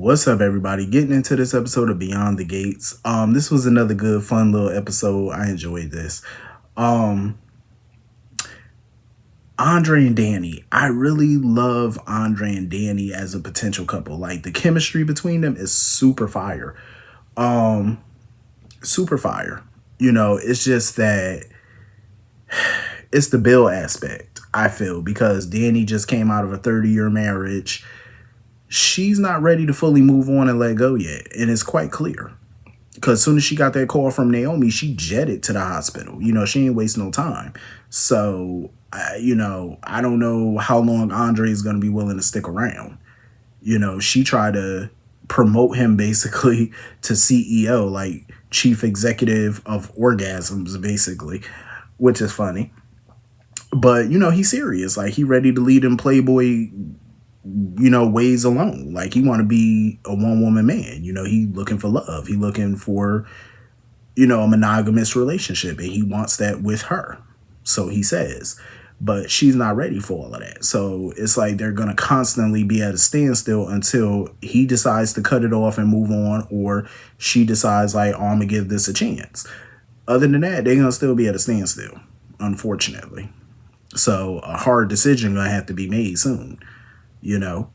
What's up, everybody? Getting into this episode of Beyond the Gates. This was another good, fun little episode. I enjoyed this. Um, Andre and Danny. I really love Andre and Danny as a potential couple. Like the chemistry between them is super fire. Um, Super fire. It's just that it's the Bill aspect, I feel, because Danny just came out of a 30-year marriage. She's not ready to fully move on and let go yet. And it's quite clear. Because as soon as she got that call from Naomi, she jetted to the hospital. She ain't waste no time. So, I don't know how long Andre is going to be willing to stick around. She tried to promote him basically to CEO, like chief executive of orgasms, basically, which is funny. But, he's serious. Like, he ready to lead in Playboy ways alone. Like he want to be a one woman man. He looking for love. He looking for, a monogamous relationship, and he wants that with her. So he says, but she's not ready for all of that. So it's like they're going to constantly be at a standstill until he decides to cut it off and move on, or she decides like, oh, I'm gonna give this a chance. Other than that, they're going to still be at a standstill, unfortunately. So a hard decision going to have to be made soon. You know,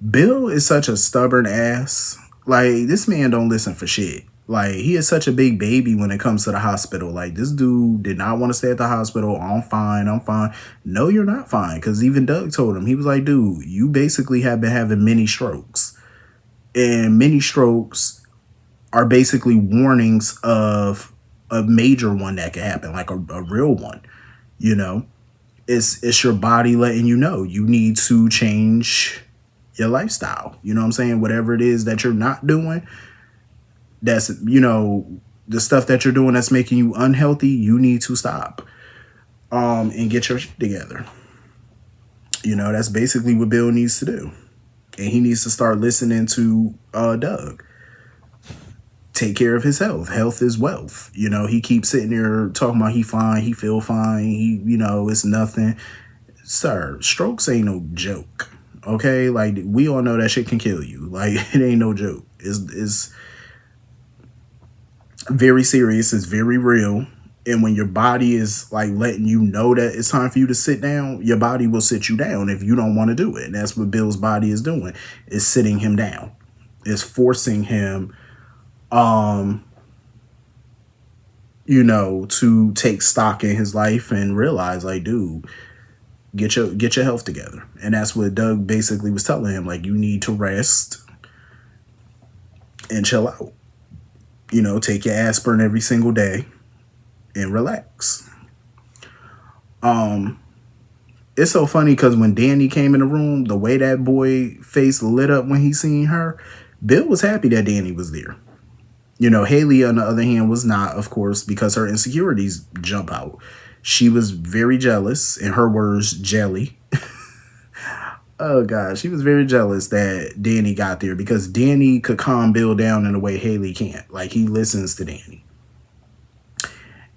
Bill is such a stubborn ass. Like, this man don't listen for shit. Like, he is such a big baby when it comes to the hospital. Like, this dude did not want to stay at the hospital. I'm fine. I'm fine. No, you're not fine. Because even Doug told him, he was like, dude, you basically have been having mini strokes. And mini strokes are basically warnings of a major one that could happen, like a real one, It's your body letting you know you need to change your lifestyle. You know what I'm saying? Whatever it is that you're not doing, that's, the stuff that you're doing that's making you unhealthy, you need to stop and get your shit together. That's basically what Bill needs to do. And he needs to start listening to Doug. Take care of his health. Health is wealth. He keeps sitting there talking about he fine, he feel fine, it's nothing. Sir, strokes ain't no joke. Okay? Like, we all know that shit can kill you. Like, it ain't no joke. It's very serious. It's very real. And when your body is like letting you know that it's time for you to sit down, your body will sit you down if you don't want to do it. And that's what Bill's body is doing. It's sitting him down. It's forcing him to take stock in his life and realize, like, dude, get your health together. And that's what Doug basically was telling him. Like, you need to rest and chill out. Take your aspirin every single day and relax. It's so funny because when Danny came in the room, the way that boy face lit up when he seen her, Bill was happy that Danny was there. Haley, on the other hand, was not, of course, because her insecurities jump out. She was very jealous, in her words, jelly. Oh, God, she was very jealous that Danny got there because Danny could calm Bill down in a way Haley can't. Like, he listens to Danny.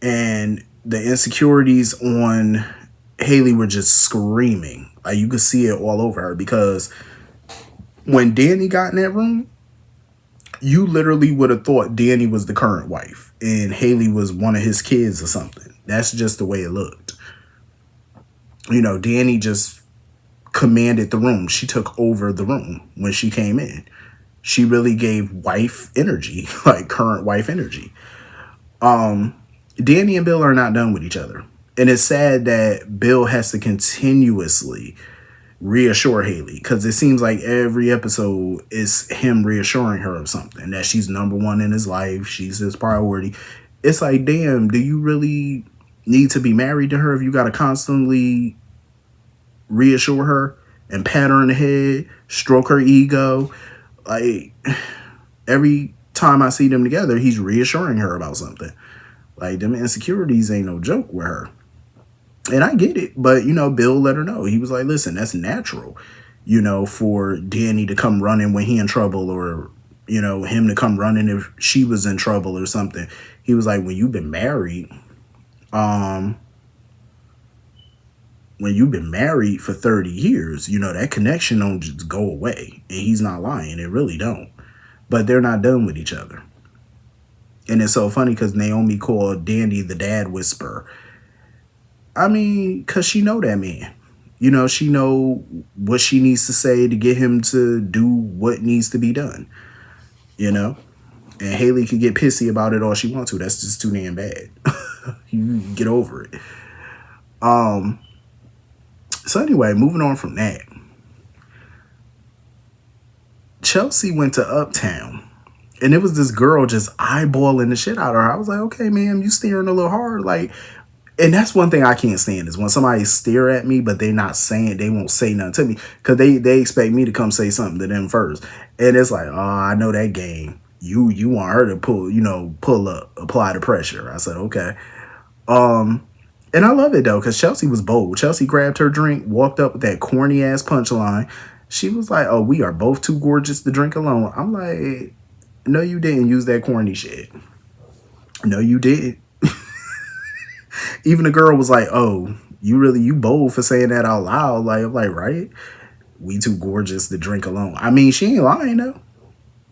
And the insecurities on Haley were just screaming. Like, you could see it all over her because when Danny got in that room, you literally would have thought Danny was the current wife and Haley was one of his kids or something. That's just the way it looked. Danny just commanded the room. She took over the room when she came in. She really gave wife energy, like current wife energy. Danny and Bill are not done with each other. And it's sad that Bill has to continuously reassure Haley because it seems like every episode is him reassuring her of something, that she's number one in his life, she's his priority. It's like, damn, do you really need to be married to her if you got to constantly reassure her and pat her in the head, stroke her ego? Like, every time I see them together, he's reassuring her about something. Like, them insecurities ain't no joke with her. And I get it, but, Bill let her know. He was like, listen, that's natural, for Danny to come running when he in trouble, or, him to come running if she was in trouble or something. He was like, when you've been married, when you've been married for 30 years, that connection don't just go away. And he's not lying. It really don't. But they're not done with each other. And it's so funny because Naomi called Danny the dad whisperer. I mean, because she know that man. She know what she needs to say to get him to do what needs to be done. You know? And Haley could get pissy about it all she wants to. That's just too damn bad. You get over it. So anyway, moving on from that. Chelsea went to Uptown. And it was this girl just eyeballing the shit out of her. I was like, okay, ma'am, you staring a little hard. Like, and that's one thing I can't stand is when somebody stare at me, but they won't say nothing to me. Because they expect me to come say something to them first. And it's like, oh, I know that game. You want her to pull up, apply the pressure. I said, okay. And I love it though, because Chelsea was bold. Chelsea grabbed her drink, walked up with that corny ass punchline. She was like, oh, we are both too gorgeous to drink alone. I'm like, no, you didn't use that corny shit. No, you didn't. Even the girl was like, oh, you bold for saying that out loud. Like, I'm like, right? We too gorgeous to drink alone. I mean, she ain't lying though.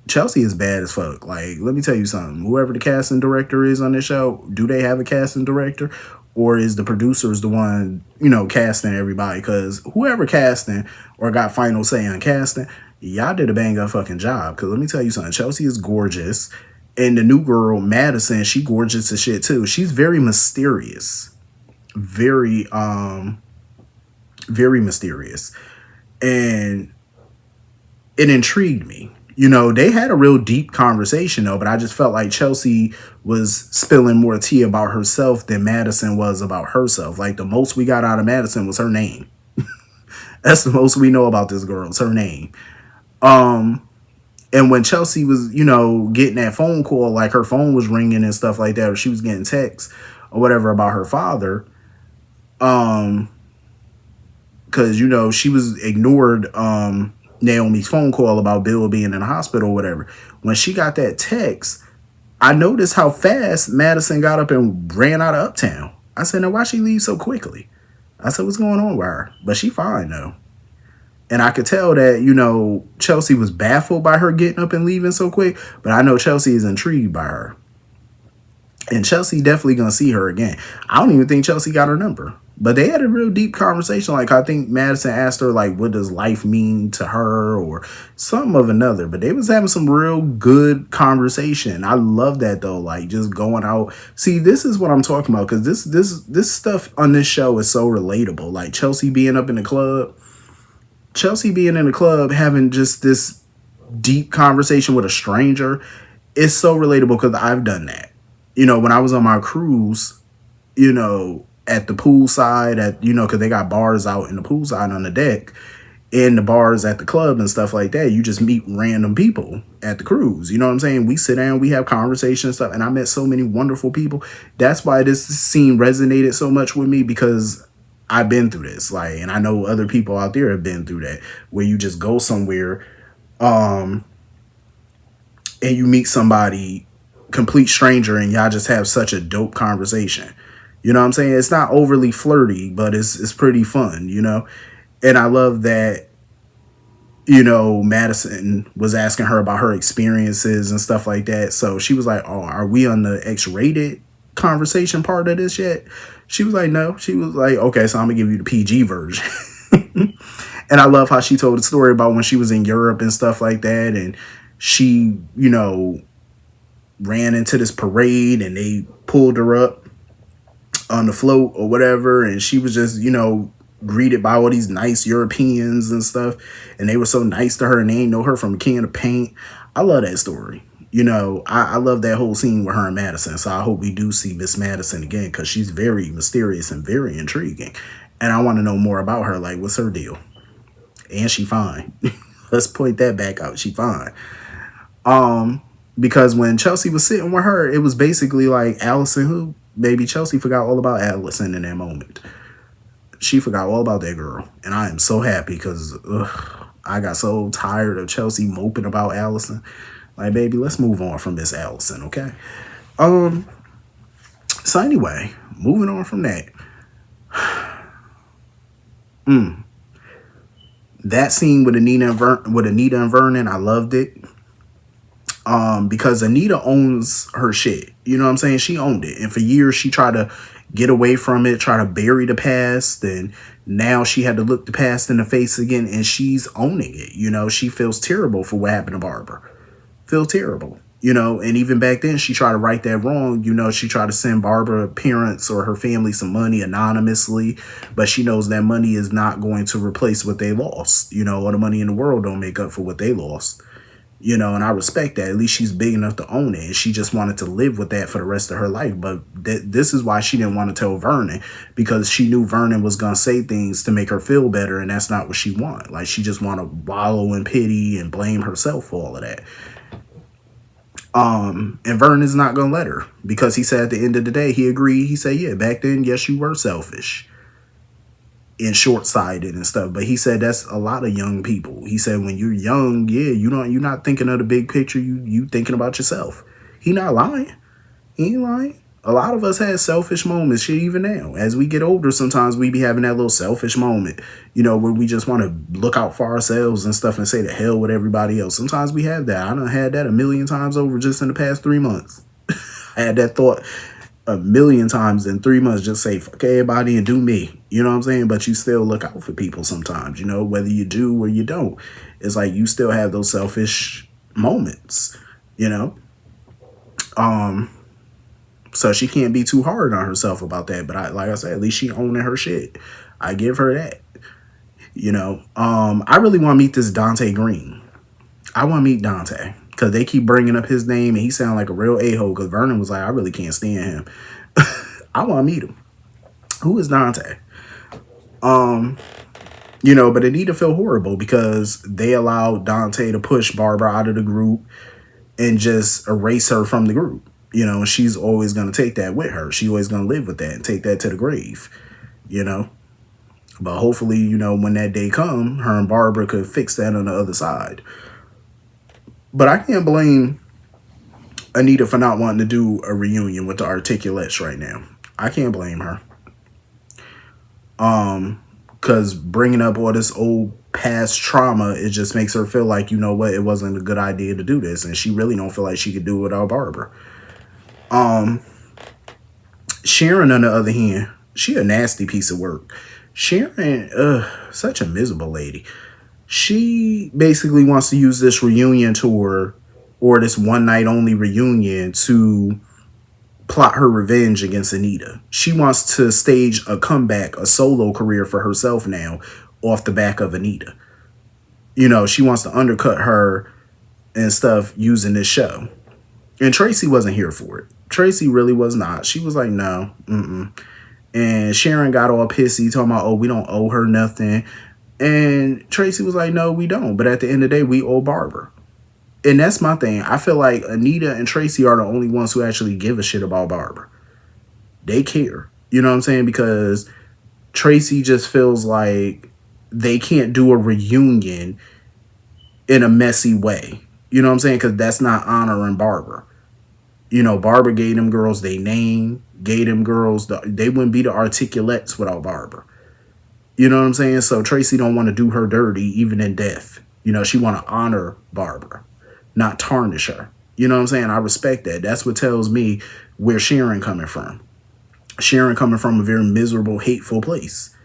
Chelsea is bad as fuck. Like, let me tell you something. Whoever the casting director is on this show, do they have a casting director? Or is the producers the one, casting everybody? Because whoever casting or got final say on casting, y'all did a bang up fucking job. Because let me tell you something. Chelsea is gorgeous. And the new girl, Madison, she gorgeous as shit too. She's very mysterious. Very, very mysterious. And it intrigued me. They had a real deep conversation though, but I just felt like Chelsea was spilling more tea about herself than Madison was about herself. Like the most we got out of Madison was her name. That's the most we know about this girl, is her name. And when Chelsea was, getting that phone call, like her phone was ringing and stuff like that, or she was getting texts or whatever about her father, because, she was ignored Naomi's phone call about Bill being in the hospital or whatever. When she got that text, I noticed how fast Madison got up and ran out of Uptown. I said, now why she leave so quickly? I said, what's going on with her? But she fine though. And I could tell that, Chelsea was baffled by her getting up and leaving so quick. But I know Chelsea is intrigued by her. And Chelsea definitely going to see her again. I don't even think Chelsea got her number. But they had a real deep conversation. Like, I think Madison asked her, like, what does life mean to her or something of another. But they was having some real good conversation. I love that, though. Like, just going out. See, this is what I'm talking about. Because this stuff on this show is so relatable. Like, Chelsea being up in the club. Chelsea being in the club, having just this deep conversation with a stranger. It's so relatable because I've done that. When I was on my cruise, at the pool side, because they got bars out in the pool side on the deck, and the bars at the club and stuff like that. You just meet random people at the cruise. You know what I'm saying? We sit down, we have conversations and stuff, and I met so many wonderful people. That's why this scene resonated so much with me, because I've been through this. Like, and I know other people out there have been through that, where you just go somewhere, and you meet somebody, complete stranger, and y'all just have such a dope conversation. You know what I'm saying? It's not overly flirty, but it's pretty fun, And I love that, Madison was asking her about her experiences and stuff like that. So she was like, oh, are we on the X-rated conversation part of this yet? She was like, no. She was like, okay, so I'm going to give you the PG version. And I love how she told the story about when she was in Europe and stuff like that. And she, ran into this parade and they pulled her up on the float or whatever, and she was just greeted by all these nice Europeans and stuff, and they were so nice to her, and they ain't know her from a can of paint. I love that story. I love that whole scene with her and Madison. So I hope we do see Miss Madison again, because she's very mysterious and very intriguing, and I want to know more about her. Like, what's her deal? And she fine. Let's point that back out. She fine. Because when Chelsea was sitting with her, it was basically like, Allison who? Baby, Chelsea forgot all about Allison in that moment. She forgot all about that girl. And I am so happy, because I got so tired of Chelsea moping about Allison. Like, baby, let's move on from Miss Allison, okay? So anyway, moving on from that. That scene with Anita and Vernon, I loved it. Because Anita owns her shit. You know what I'm saying? She owned it. And for years she tried to get away from it, try to bury the past, and now she had to look the past in the face again, and she's owning it. You know, she feels terrible for what happened to Barbara. Feel terrible. You know, and even back then she tried to right that wrong. You know, she tried to send Barbara parents or her family some money anonymously, but she knows that money is not going to replace what they lost. You know, all the money in the world don't make up for what they lost. You know, and I respect that. At least she's big enough to own it. And she just wanted to live with that for the rest of her life. But this is why she didn't want to tell Vernon, because she knew Vernon was going to say things to make her feel better. And that's not what she wanted. Like, she just want to wallow in pity and blame herself for all of that. And Vernon's not going to let her, because he said at the end of the day, he agreed. He said, yeah, back then, yes, you were selfish and short-sighted and stuff, but he said that's a lot of young people. He said when you're young, yeah, you're not thinking of the big picture. You thinking about yourself. He not lying. He ain't lying. A lot of us had selfish moments. Shit, even now, as we get older, sometimes we be having that little selfish moment, you know, where we just want to look out for ourselves and stuff and say to hell with everybody else. Sometimes we have that. I done had that a million times over just in the past 3 months. I had that thought a million times in 3 months. Just say fuck everybody and do me. You know what I'm saying? But you still look out for people sometimes, you know, whether you do or you don't. It's like you still have those selfish moments, you know. So she can't be too hard on herself about that. But like I said, at least she owning her shit. I give her that. You know. I really want to meet this Dante Green. I want to meet Dante, because they keep bringing up his name and he sound like a real a-hole, because Vernon was like, I really can't stand him. I want to meet him. Who is Dante? You know, but Anita feel horrible because they allowed Dante to push Barbara out of the group and just erase her from the group. You know, and she's always going to take that with her. She's always going to live with that and take that to the grave, you know. But hopefully, you know, when that day come, her and Barbara could fix that on the other side. But I can't blame Anita for not wanting to do a reunion with the Articulates right now. I can't blame her. Because bringing up all this old past trauma, it just makes her feel like, you know what, it wasn't a good idea to do this. And she really don't feel like she could do it without Barbara. Sharon, on the other hand, she a nasty piece of work. Sharon, such a miserable lady. She basically wants to use this reunion tour or this one night only reunion to plot her revenge against Anita. She wants to stage a comeback, a solo career for herself now off the back of Anita. You know, she wants to undercut her and stuff using this show. And Tracy wasn't here for it. Tracy really was not. She was like, no, And Sharon got all pissy, talking about, oh, we don't owe her nothing. And Tracy was like, no, we don't. But at the end of the day, we owe Barbara. And that's my thing. I feel like Anita and Tracy are the only ones who actually give a shit about Barbara. They care. You know what I'm saying? Because Tracy just feels like they can't do a reunion in a messy way. You know what I'm saying? Because that's not honoring Barbara. You know, Barbara gave them girls their name, gave them girls, they wouldn't be the Articulates without Barbara. You know what I'm saying? So Tracy don't want to do her dirty, even in death. You know, she want to honor Barbara, not tarnish her. You know what I'm saying? I respect that. That's what tells me where Sharon coming from. Sharon coming from a very miserable, hateful place.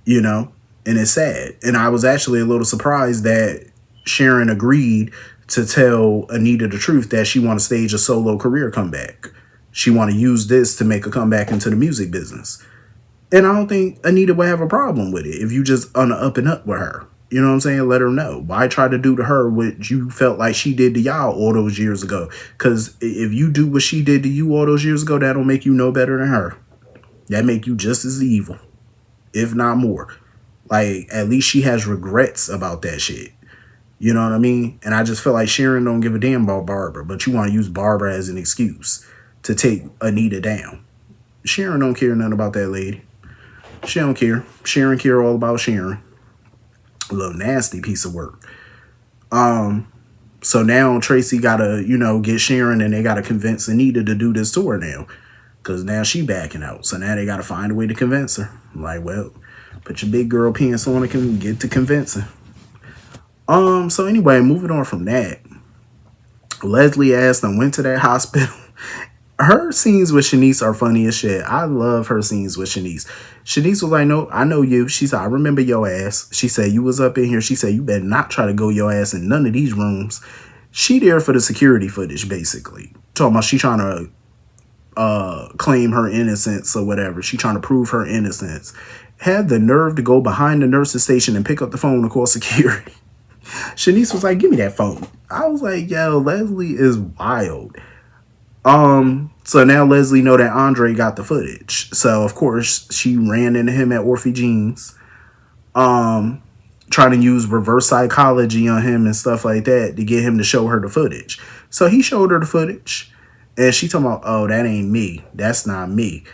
You know? And it's sad. And I was actually a little surprised that Sharon agreed to tell Anita the truth, that she want to stage a solo career comeback. She want to use this to make a comeback into the music business. And I don't think Anita would have a problem with it if you just on the up and up with her. You know what I'm saying? Let her know. Why try to do to her what you felt like she did to y'all all those years ago? Because if you do what she did to you all those years ago, that don't make you no better than her. That make you just as evil, if not more. Like, at least she has regrets about that shit. You know what I mean? And I just feel like Sharon don't give a damn about Barbara, but you want to use Barbara as an excuse to take Anita down. Sharon don't care nothing about that lady. She don't care. Sharon care all about Sharon. A little nasty piece of work. So now Tracy gotta, you know, get Sharon, and they gotta convince Anita to do this tour now. Because now she backing out. So now they gotta find a way to convince her. I'm like, well, Put your big girl pants on and can get to convincing. So anyway, moving on from that, Leslie asked and went to that hospital. Her scenes with Shanice are funny as shit. I love her scenes with Shanice. Shanice was like, no, I know you. She said, I remember your ass. She said, you was up in here. She said, you better not try to go your ass in none of these rooms. She there for the security footage, basically. Talking about she trying to claim her innocence or whatever. She trying to prove her innocence. Had the nerve to go behind the nurse's station and pick up the phone to call security. Shanice was like, give me that phone. I was like, yo, Leslie is wild. So now Leslie know that Andre got the footage. So of course she ran into him at Orphe Jeans, trying to use reverse psychology on him and stuff like that to get him to show her the footage. So he showed her the footage, and she talking about, oh, that ain't me. That's not me.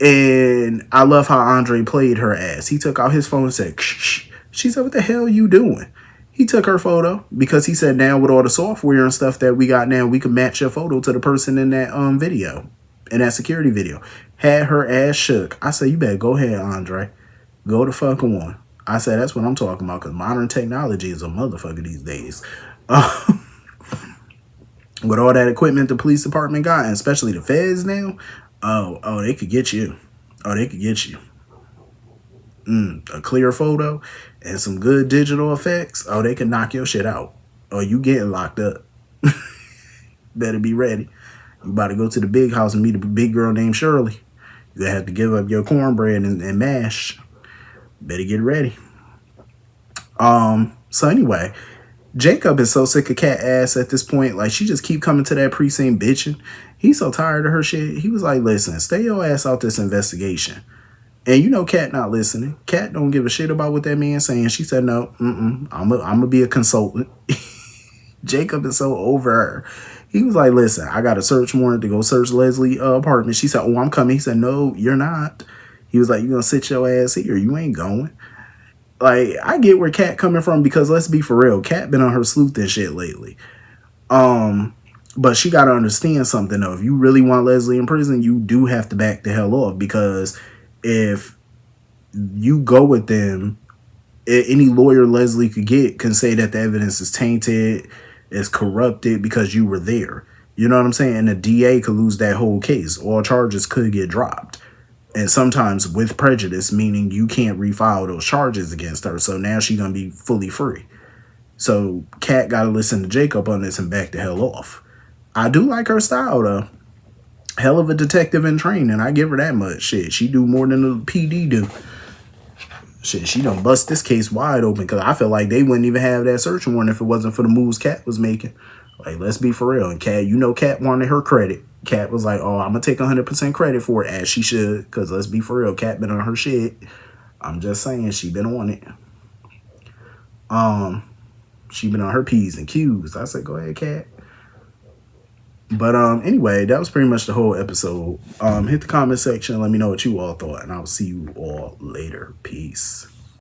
And I love how Andre played her ass. He took out his phone and said, shh. She said, what the hell are you doing? He took her photo because he said, now with all the software and stuff that we got now, we can match your photo to the person in that video, in that security video. Had her ass shook. I said, you better go ahead, Andre. Go the fuck on. I said, that's what I'm talking about, because modern technology is a motherfucker these days. With all that equipment the police department got, and especially the feds now, oh, they could get you. Oh, they could get you. A clear photo and some good digital effects, oh, they can knock your shit out. Or you getting locked up. Better be ready. You about to go to the big house and meet a big girl named Shirley. You gonna have to give up your cornbread and mash. Better get ready. So anyway, Jacob is so sick of Cat ass at this point. Like, she just keep coming to that precinct bitching. He's so tired of her shit. He was like, listen, stay your ass out this investigation. And you know Kat not listening. Kat don't give a shit about what that man saying. She said, no, I'm going to be a consultant. Jacob is so over her. He was like, listen, I got a search warrant to go search Leslie's apartment. She said, oh, I'm coming. He said, no, you're not. He was like, you going to sit your ass here. You ain't going. Like, I get where Kat coming from, because let's be for real. Kat been on her sleuthing shit lately. But she got to understand something, though. If you really want Leslie in prison, you do have to back the hell off, because if you go with them, any lawyer Leslie could get can say that the evidence is tainted, is corrupted, because you were there. You know what I'm saying? And the DA could lose that whole case. All charges could get dropped. And sometimes with prejudice, meaning you can't refile those charges against her. So now she's going to be fully free. So Kat got to listen to Jacob on this and back the hell off. I do like her style, though. Hell of a detective in training. I give her that much. Shit, she do more than the PD do. Shit, she done bust this case wide open, because I feel like they wouldn't even have that search warrant if it wasn't for the moves Kat was making. Like, let's be for real. And Kat, you know Kat wanted her credit. Kat was like, oh, I'm going to take 100% credit for it, as she should, because let's be for real. Kat been on her shit. I'm just saying, she been on it. She been on her P's and Q's. I said, go ahead, Kat. But anyway, that was pretty much the whole episode. Hit the comment section. Let me know what you all thought, and I'll see you all later. Peace.